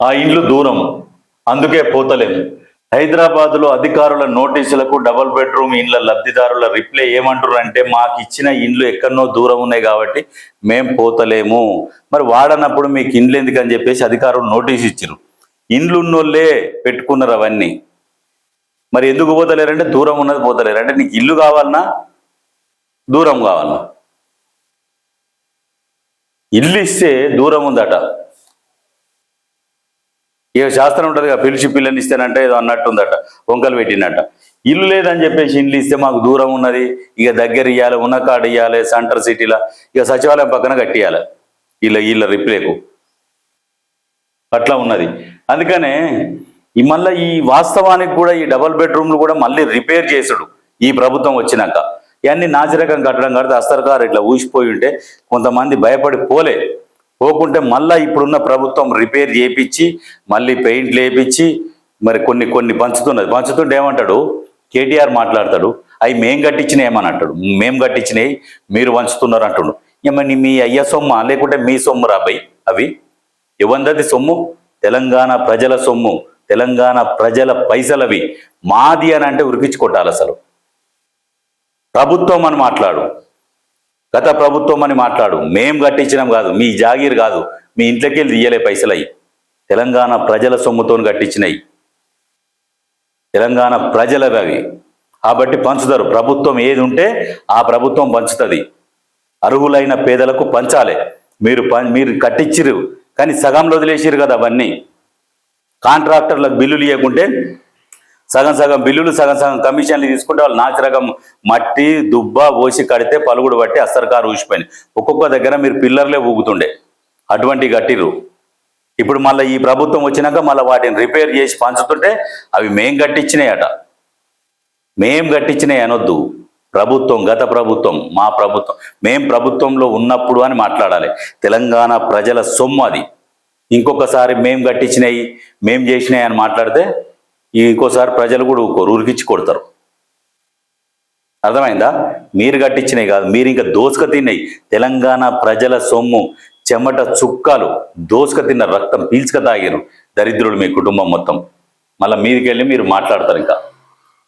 ఆ ఇండ్లు దూరం, అందుకే పోతలేము. హైదరాబాద్లో అధికారుల నోటీసులకు డబుల్ బెడ్రూమ్ ఇండ్ల లబ్ధిదారుల రిప్లై ఏమంటారు అంటే, మాకు ఇచ్చిన ఇండ్లు ఎక్కడనో దూరం ఉన్నాయి కాబట్టి మేం పోతలేము. మరి వాడనప్పుడు మీకు ఇండ్లు ఎందుకని చెప్పేసి అధికారులు నోటీస్ ఇచ్చారు. ఇండ్లు ఉన్నోళ్ళే పెట్టుకున్నారు అవన్నీ. మరి ఎందుకు పోతలేరంటే దూరం ఉన్నది పోతలేరు. అంటే నీకు ఇల్లు కావాలన్నా దూరం కావాలన్నా? ఇల్లు ఇస్తే దూరం ఉందట. ఇక శాస్త్రం ఉంటుంది కదా, పిలిచి పిల్లని ఇస్తేనంటే ఏదో అన్నట్టుందట, వంకలు పెట్టినట్ట. ఇల్లు లేదని చెప్పేసి ఇండ్లు ఇస్తే మాకు దూరం ఉన్నది, ఇక దగ్గర ఇవ్వాలి, ఉన్న కాడ ఇవ్వాలి, సెంటర్ సిటీలో ఇక సచివాలయం పక్కన కట్టియాలి వీళ్ళ రిప్లేకు. అట్లా ఉన్నది. అందుకనే మళ్ళీ ఈ వాస్తవానికి కూడా ఈ డబుల్ బెడ్రూమ్లు కూడా మళ్ళీ రిపేర్ చేసుడు ఈ ప్రభుత్వం వచ్చినాక. ఇవన్నీ నాసిరకం కట్టడం కడితే అస్తరకారు ఇట్లా ఊసిపోయి ఉంటే కొంతమంది భయపడి పోకుంటే మళ్ళీ ఇప్పుడున్న ప్రభుత్వం రిపేర్ చేయించి మళ్ళీ పెయింట్లు వేయించి మరి కొన్ని పంచుతుంటే ఏమంటాడు కేటీఆర్ మాట్లాడతాడు, అవి మేం కట్టించినాయి ఏమని అంటాడు. మేం కట్టించినాయి మీరు పంచుతున్నారు అంటాడు. ఏమని మీ అయ్య సొమ్మ లేకుంటే మీ సొమ్ము రాబాయి? అవి ఎవందది సొమ్ము? తెలంగాణ ప్రజల సొమ్ము, తెలంగాణ ప్రజల పైసలవి. మాది అని అంటే ఉరికించుకొట్టాలి. అసలు ప్రభుత్వం అని మాట్లాడు, గత ప్రభుత్వం అని మాట్లాడు. మేం కట్టించినాం కాదు, మీ జాగీర్ కాదు, మీ ఇంట్లోకి వెళ్ళి తీయలే పైసలు. అయ్యి తెలంగాణ ప్రజల సొమ్ముతో కట్టించినాయి, తెలంగాణ ప్రజలవి అవి. కాబట్టి పంచుతారు. ప్రభుత్వం ఏది ఉంటే ఆ ప్రభుత్వం పంచుతుంది. అర్హులైన పేదలకు పంచాలి. మీరు కట్టించిరు కానీ సగంలో వదిలేసిరు కదా అవన్నీ. కాంట్రాక్టర్లకు బిల్లులు ఇవ్వకుంటే సగం బిల్లులు సగం కమిషన్లు తీసుకుంటే వాళ్ళు నాచిరకం మట్టి దుబ్బ పోసి కడితే పలుగుడు బట్టి అస్తరకారు ఊసిపోయింది. ఒక్కొక్క దగ్గర మీరు పిల్లర్లే ఊగుతుండే, అటువంటి కట్టిరు. ఇప్పుడు మళ్ళీ ఈ ప్రభుత్వం వచ్చినాక మళ్ళీ వాటిని రిపేర్ చేసి పంచుతుంటే అవి మేం కట్టించినాయట. మేం కట్టించినాయి అనొద్దు. ప్రభుత్వం, గత ప్రభుత్వం, మా ప్రభుత్వం, మేం ప్రభుత్వంలో ఉన్నప్పుడు అని మాట్లాడాలి. తెలంగాణ ప్రజల సొమ్ము అది. ఇంకొకసారి మేం కట్టించినాయి మేం చేసినాయి అని మాట్లాడితే ఇంకోసారి ప్రజలు కూడా ఉరికిచ్చి కొడతారు. అర్థమైందా? మీరు కట్టించినాయి కాదు, మీరు ఇంకా దోసుక తిన్నాయి. తెలంగాణ ప్రజల సొమ్ము, చెమట చుక్కలు దోసుక తిన్న రక్తం పీల్చుక తాగారు దరిద్రులు మీ కుటుంబం మొత్తం. మళ్ళీ మీదికెళ్ళి మీరు మాట్లాడతారు ఇంకా.